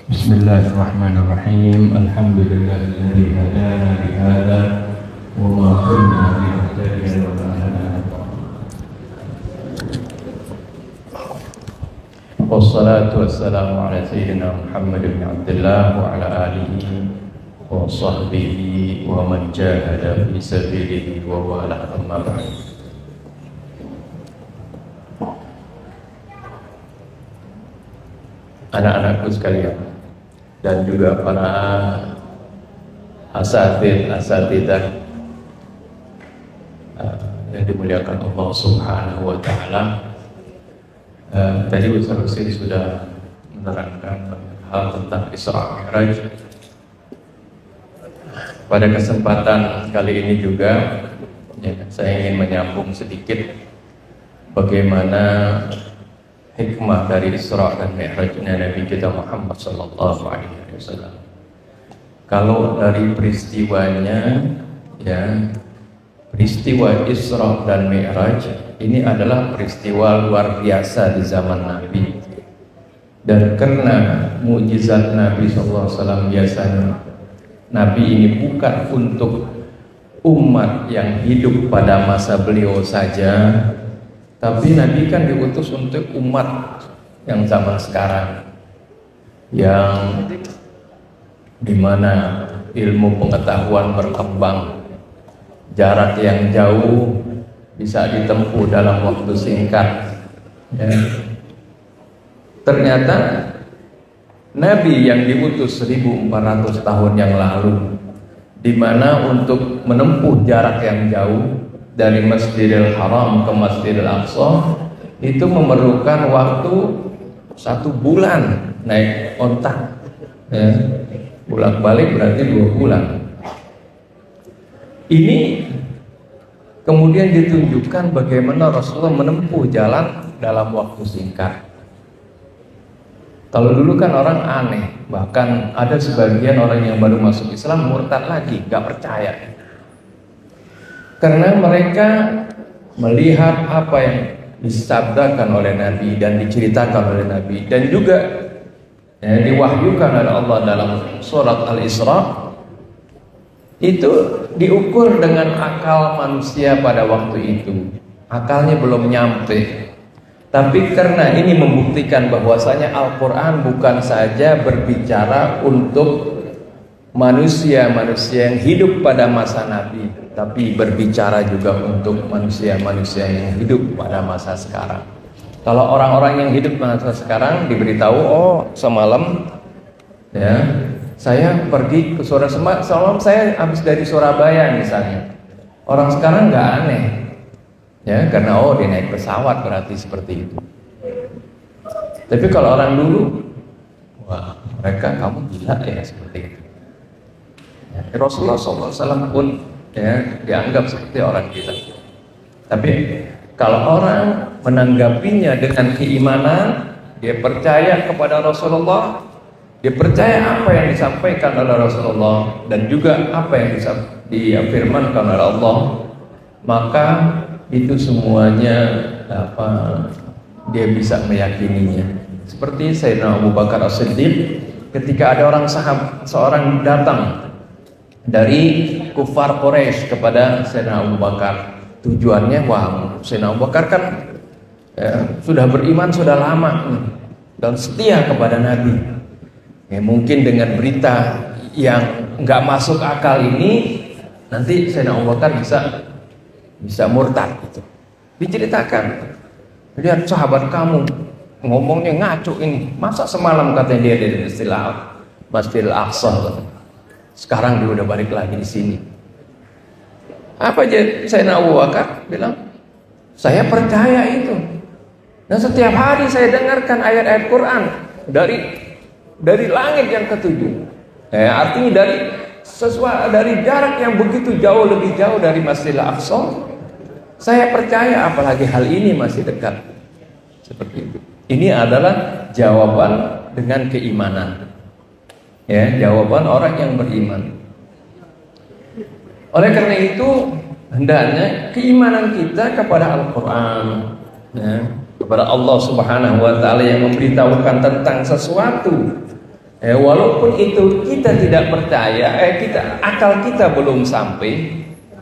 Bismillahirrahmanirrahim. Alhamdulillahilladzi hadana li hadza wa ma kunna linahtadiya lawla an hadana Allah. Wassalatu wassalamu ala sayyidina Muhammad bin Abdullah wa ala alihi wa sahbihi wa man jahada fi sabilihi wa wala amma ba'd. Anak-anakku sekalian dan juga para asatidzah yang dimuliakan Allah Subhanahu wa taala. Tadi Ustaz Husain sudah menerangkan hal tentang Isra Mi'raj. Pada kesempatan kali ini juga saya ingin menyambung sedikit bagaimana hikmah dari Isra dan Mi'rajnya Nabi kita Muhammad sallallahu alaihi wasallam. Kalau dari peristiwanya, peristiwa Isra dan Mi'raj ini adalah peristiwa luar biasa di zaman Nabi. Dan karena mukjizat Nabi sallallahu alaihi wasallam biasanya Nabi ini bukan untuk umat yang hidup pada masa beliau saja, tapi Nabi kan diutus untuk umat yang zaman sekarang, yang dimana ilmu pengetahuan berkembang, jarak yang jauh bisa ditempuh dalam waktu singkat. Ternyata Nabi yang diutus 1400 tahun yang lalu, dimana untuk menempuh jarak yang jauh dari Masjidil Haram ke Masjidil Aqsa itu memerlukan waktu 1 bulan naik onta, bolak-balik berarti 2 bulan. Ini kemudian ditunjukkan bagaimana Rasulullah menempuh jalan dalam waktu singkat. Kalau dulu kan orang aneh, bahkan ada sebagian orang yang baru masuk Islam murtad lagi, gak percaya. Karena mereka melihat apa yang disabdakan oleh Nabi dan diceritakan oleh Nabi, dan juga diwahyukan oleh Allah dalam surat Al-Isra, itu diukur dengan akal manusia pada waktu itu. Akalnya belum nyampe. Tapi karena ini membuktikan bahwasanya Al-Quran bukan saja berbicara untuk manusia-manusia yang hidup pada masa Nabi, tapi berbicara juga untuk manusia-manusia yang hidup pada masa sekarang. Kalau orang-orang yang hidup pada masa sekarang diberitahu, oh semalam saya pergi ke semalam saya habis dari Surabaya misalnya. Orang sekarang nggak aneh, karena oh dia naik pesawat berarti seperti itu. Tapi kalau orang dulu, wah mereka kamu gila ya seperti itu. Rasulullah SAW pun dianggap seperti orang kita. Tapi kalau orang menanggapinya dengan keimanan, dia percaya kepada Rasulullah, dia percaya apa yang disampaikan oleh Rasulullah dan juga apa yang difirmankan oleh Allah, maka itu semuanya dia bisa meyakininya. Seperti Sayyidina Abu Bakar As-Siddiq, ketika ada seorang datang dari kufar Quraisy kepada Sayyidina Abu Bakar, tujuannya wah Sayyidina Abu Bakar kan sudah beriman sudah lama dan setia kepada Nabi. Mungkin dengan berita yang nggak masuk akal ini nanti Sayyidina Abu Bakar bisa murtad gitu. Diceritakan, lihat sahabat kamu ngomongnya ngaco ini, masa semalam katanya dia dari Masjidil Aqsa, sekarang dia udah balik lagi di sini. Apa aja Sayyidina Abu Bakar bilang, saya percaya itu. Dan setiap hari saya dengarkan ayat-ayat Quran dari langit yang ketujuh. Artinya dari jarak yang begitu jauh, lebih jauh dari Masjidil Aqsa, saya percaya, apalagi hal ini masih dekat. Seperti itu. Ini adalah jawaban dengan keimanan. Jawaban orang yang beriman. Oleh karena itu, hendaknya keimanan kita kepada Al-Quran, kepada Allah Subhanahu wa taala yang memberitahukan tentang sesuatu Walaupun itu kita tidak percaya, akal kita belum sampai,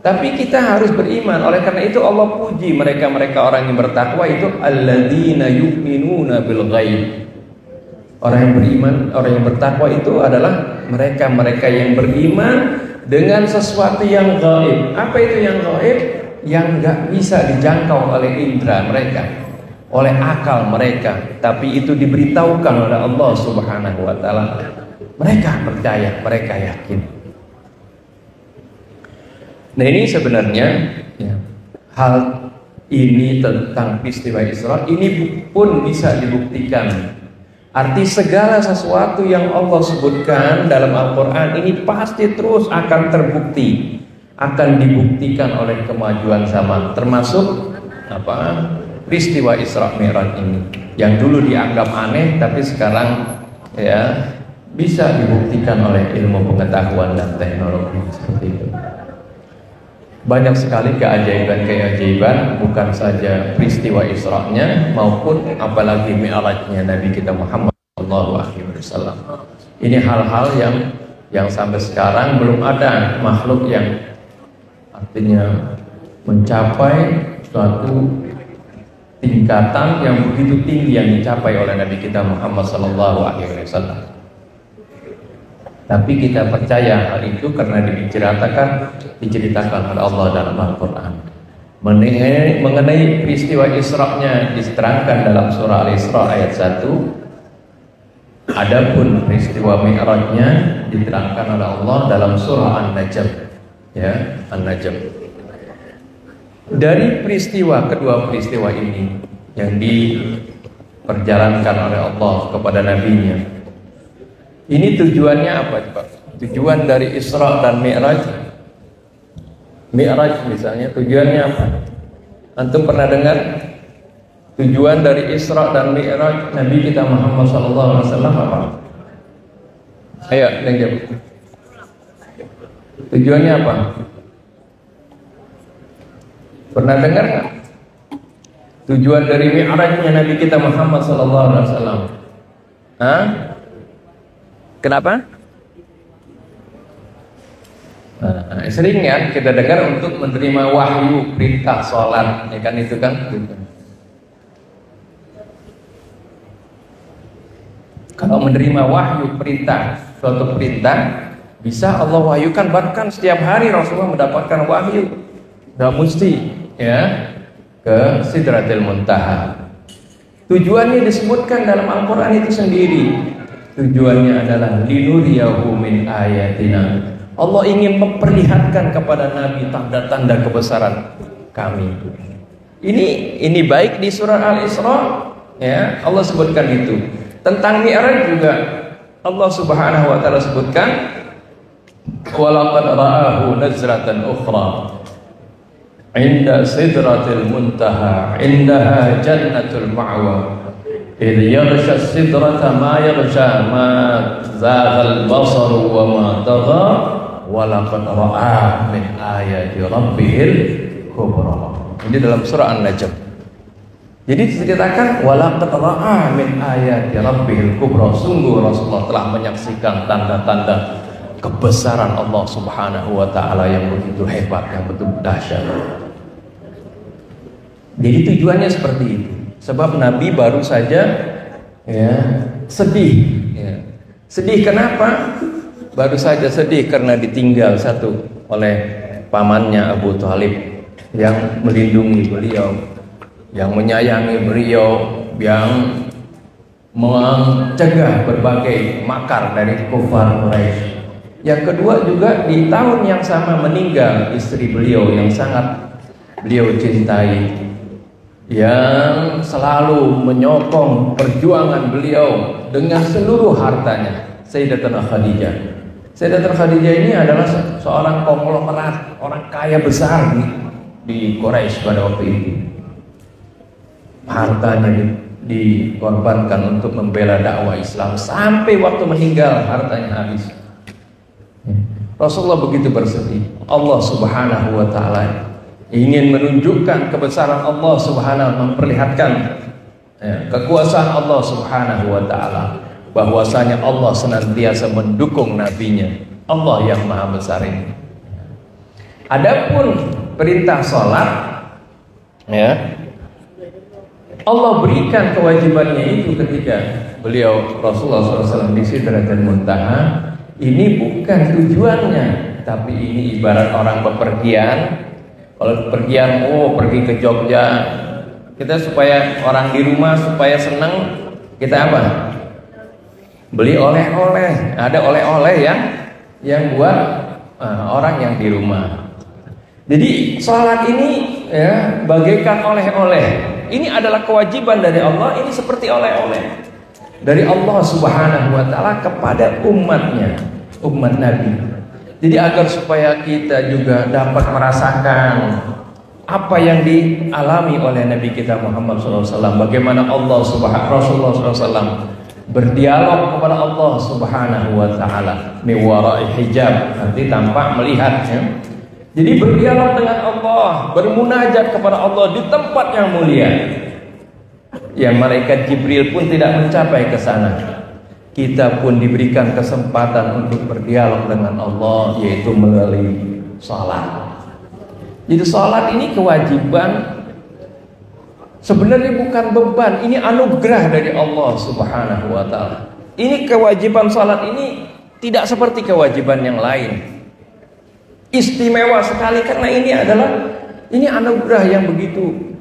tapi kita harus beriman. Oleh karena itu Allah puji mereka-mereka orang yang bertakwa itu alladzina yu'minuna bil ghaib. Orang yang beriman, orang yang bertakwa itu adalah mereka-mereka yang beriman dengan sesuatu yang gaib. Apa itu yang gaib? Yang nggak bisa dijangkau oleh indera mereka, oleh akal mereka, tapi itu diberitahukan oleh Allah Subhanahu wa taala. Mereka percaya, mereka yakin. Nah, ini sebenarnya hal ini tentang peristiwa Isra ini pun bisa dibuktikan. Arti segala sesuatu yang Allah sebutkan dalam Al-Quran ini pasti terus akan terbukti, akan dibuktikan oleh kemajuan zaman, termasuk peristiwa Isra Mi'raj ini yang dulu dianggap aneh tapi sekarang bisa dibuktikan oleh ilmu pengetahuan dan teknologi seperti itu. Banyak sekali keajaiban-keajaiban, bukan saja peristiwa Isra-nya maupun apalagi Mi'raj-nya Nabi kita Muhammad SAW. Ini hal-hal yang sampai sekarang belum ada makhluk yang artinya mencapai suatu tingkatan yang begitu tinggi yang dicapai oleh Nabi kita Muhammad SAW. Tapi kita percaya hal itu karena diceritakan oleh Allah dalam Al-Quran. Mengenai peristiwa Isra-nya diterangkan dalam surah Al-Isra ayat 1. Adapun peristiwa Mi'raj-nya diterangkan oleh Allah dalam surah An-Najm. An-Najm. Dari kedua peristiwa ini yang diperjalankan oleh Allah kepada nabinya, ini tujuannya apa, Pak? Tujuan dari Isra dan Mi'raj. Mi'raj misalnya tujuannya apa? Antum pernah dengar? Tujuan dari Isra dan Mi'raj Nabi kita Muhammad SAW apa? Ayo, yang jawab. Tujuannya apa? Pernah dengar nggak? Tujuan dari Mi'rajnya Nabi kita Muhammad SAW. Kenapa? Sering ya kita dengar untuk menerima wahyu perintah sholat, ya kan itu kan? Kalau menerima wahyu perintah, suatu perintah bisa Allah wahyukan, bahkan setiap hari Rasulullah mendapatkan wahyu. Tidak mesti ke Sidratil Muntaha. Tujuannya disebutkan dalam Al-Quran itu sendiri. Tujuannya adalah linuriyahu min ayatina. Allah ingin memperlihatkan kepada Nabi tanda-tanda kebesaran kami. Ini baik di surah Al-Isra, Allah sebutkan itu. Tentang Mi'raj juga Allah Subhanahu wa taala sebutkan, walaqad ra'ahu nazratan ukhra 'inda sidratil muntaha 'indaha jannatul ma'wa. إذ يغشى السدرة ما يغشى ما زاغ البصر وما طغى ولقد رأى من آيات ربه الكبرى. Ini dalam surah An-Najm. Jadi diceritakan walaqad ra'a min ayati rabbihil kubra. Sungguh Rasulullah telah menyaksikan tanda-tanda kebesaran Allah Subhanahu wa taala yang begitu hebat, yang begitu dahsyat. Jadi tujuannya seperti itu. Sebab Nabi baru saja sedih. Sedih kenapa? Baru saja sedih karena ditinggal satu oleh pamannya Abu Thalib yang melindungi beliau, yang menyayangi beliau, yang mencegah berbagai makar dari kufar Quraisy. Yang kedua juga di tahun yang sama meninggal istri beliau yang sangat beliau cintai, yang selalu menyokong perjuangan beliau dengan seluruh hartanya, Sayyidatuna Khadijah. Sayyidatuna Khadijah ini adalah seorang konglomerat, orang kaya besar di Quraisy pada waktu itu. Hartanya dikorbankan untuk membela dakwah Islam sampai waktu meninggal hartanya habis. Rasulullah begitu bersedih. Allah Subhanahu wa taala ingin menunjukkan kebesaran Allah Subhanahu, memperlihatkan kekuasaan Allah Subhanahu wa taala. bahwasanya Allah senantiasa mendukung nabinya. Allah yang maha besar ini. Adapun perintah sholat, ya, Allah berikan kewajibannya itu ketika beliau Rasulullah SAW di Sidratul Muntaha. Ini bukan tujuannya, tapi ini ibarat orang bepergian. Kalau bepergian, pergi ke Jogja, kita supaya orang di rumah supaya senang, kita apa? Beli oleh-oleh. Ada oleh-oleh yang buat orang yang di rumah. Jadi sholat ini ya bagaikan oleh-oleh. Ini adalah kewajiban dari Allah. Ini seperti oleh-oleh dari Allah Subhanahu wa ta'ala kepada umatnya, umat Nabi. Jadi agar supaya kita juga dapat merasakan apa yang dialami oleh Nabi kita Muhammad SAW. Bagaimana Rasulullah SAW berdialog kepada Allah Subhanahu wa ta'ala miwarai hijab, nanti tampak melihatnya. Jadi berdialog dengan Allah, bermunajat kepada Allah di tempat yang mulia. Yang malaikat Jibril pun tidak mencapai ke sana. Kita pun diberikan kesempatan untuk berdialog dengan Allah, yaitu melalui salat. Jadi salat ini kewajiban, sebenarnya bukan beban, ini anugerah dari Allah Subhanahu wa ta'ala. Ini kewajiban salat ini tidak seperti kewajiban yang lain. Istimewa sekali karena ini anugerah yang begitu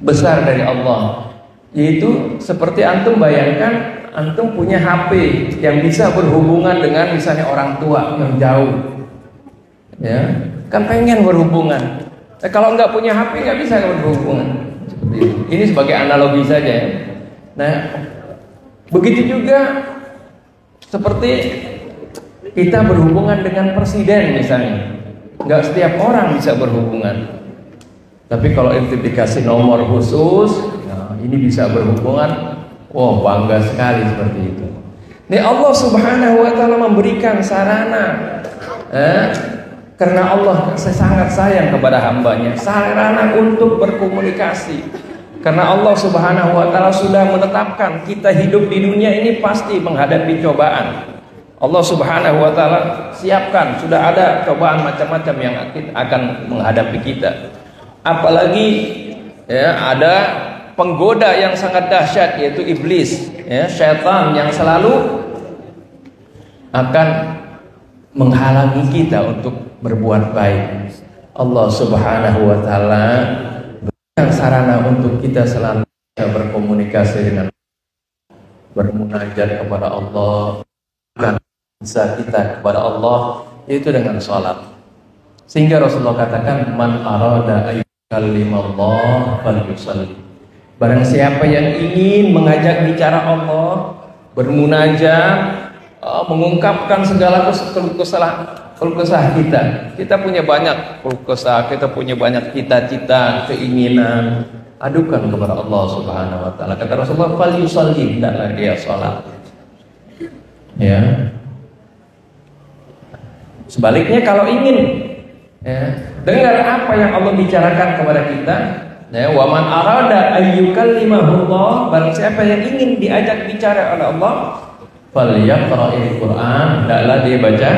besar dari Allah. Yaitu seperti antum bayangkan, antum punya HP yang bisa berhubungan dengan misalnya orang tua yang jauh, ya kan pengen berhubungan. Kalau nggak punya HP nggak bisa berhubungan. Seperti itu. Ini sebagai analogi saja ya. Nah, begitu juga seperti kita berhubungan dengan presiden misalnya. Nggak setiap orang bisa berhubungan. Tapi kalau itu dikasih nomor khusus, nah ini bisa berhubungan. Wow, bangga sekali seperti itu. Ini Allah Subhanahu wa ta'ala memberikan sarana. Karena Allah sangat sayang kepada hambanya, sarana untuk berkomunikasi. Karena Allah Subhanahu wa ta'ala sudah menetapkan kita hidup di dunia ini pasti menghadapi cobaan. Allah Subhanahu wa ta'ala siapkan, sudah ada cobaan macam-macam yang akan menghadapi kita. Apalagi ya, ada penggoda yang sangat dahsyat, yaitu iblis, ya, syaitan yang selalu akan menghalangi kita untuk berbuat baik. Allah Subhanahu wa ta'ala berikan sarana untuk kita selalu bisa berkomunikasi dengan, bermunajat kepada Allah, bisa kita kepada Allah, yaitu dengan sholat. Sehingga Rasulullah katakan, man arada ayyukallimallah falyusalli. Barang siapa yang ingin mengajak bicara Allah, bermunajat, mengungkapkan segala keluh kesah kita. Kita punya banyak keluh kesah, kita punya banyak cita-cita, keinginan. Adukan kepada Allah Subhanahu wa ta'ala. Kata Rasulullah, falyusalli, hendaklah dia sholat. Ya. Sebaliknya kalau ingin dengar apa yang Allah bicarakan kepada kita, wa man arada ayyukallimahullah, barang siapa yang ingin diajak bicara oleh Allah, falyaqra'il Qur'an, hendaklah dia baca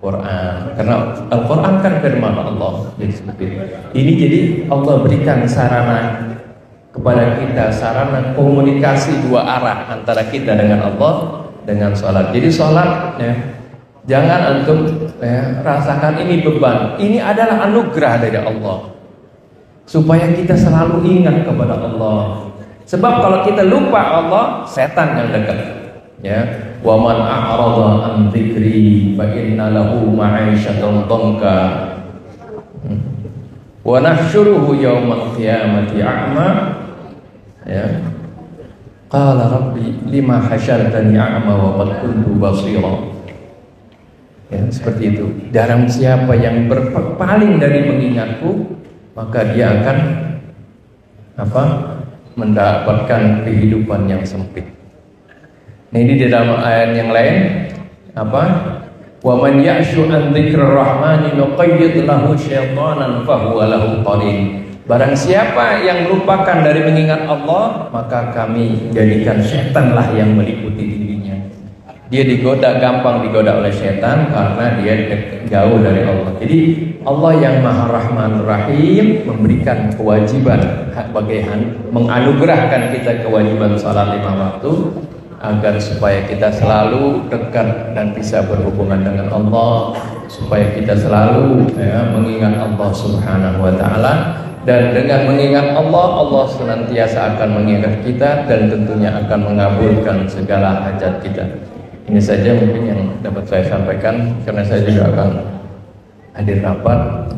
Quran. Karena Al-Quran kan firman Allah. Ini jadi Allah berikan sarana kepada kita, sarana komunikasi dua arah antara kita dengan Allah dengan sholat. Jadi sholat jangan antum rasakan ini beban. Ini adalah anugerah dari Allah, supaya kita selalu ingat kepada Allah. Sebab kalau kita lupa Allah, setan yang dekat. Ya, wa man a'rada an dzikri fa inna lahu ma'isyatan dhanka wa nahsyuruhu yaumal qiyamati a'ma. Ya, qala rabbi lima hasyartani a'ma wa qad kuntu basira. Ya, seperti itu. Barang siapa yang berpaling dari mengingatku, maka dia akan mendapatkan kehidupan yang sempit. Nah, ini di dalam ayat yang lain wa man ya'shu an dzikrir rahmani nuqayyid lahu syaitanan fa huwa lahu qarin. Barang siapa yang melupakan dari mengingat Allah, maka kami jadikan setanlah yang meliputi dirinya. Dia digoda, gampang digoda oleh setan karena dia jauh dari Allah. Jadi Allah yang Maha Rahman Rahim memberikan kewajiban menganugerahkan kita kewajiban salat 5 waktu agar supaya kita selalu dekat dan bisa berhubungan dengan Allah, supaya kita selalu mengingat Allah Subhanahu wa taala. Dan dengan mengingat Allah, Allah senantiasa akan mengingat kita dan tentunya akan mengabulkan segala hajat kita. Ini saja mungkin yang dapat saya sampaikan karena saya juga akan hadir rapat.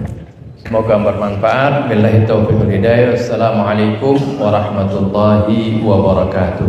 Semoga bermanfaat. Billahi taufiq wal hidayah. Assalamualaikum warahmatullahi wabarakatuh.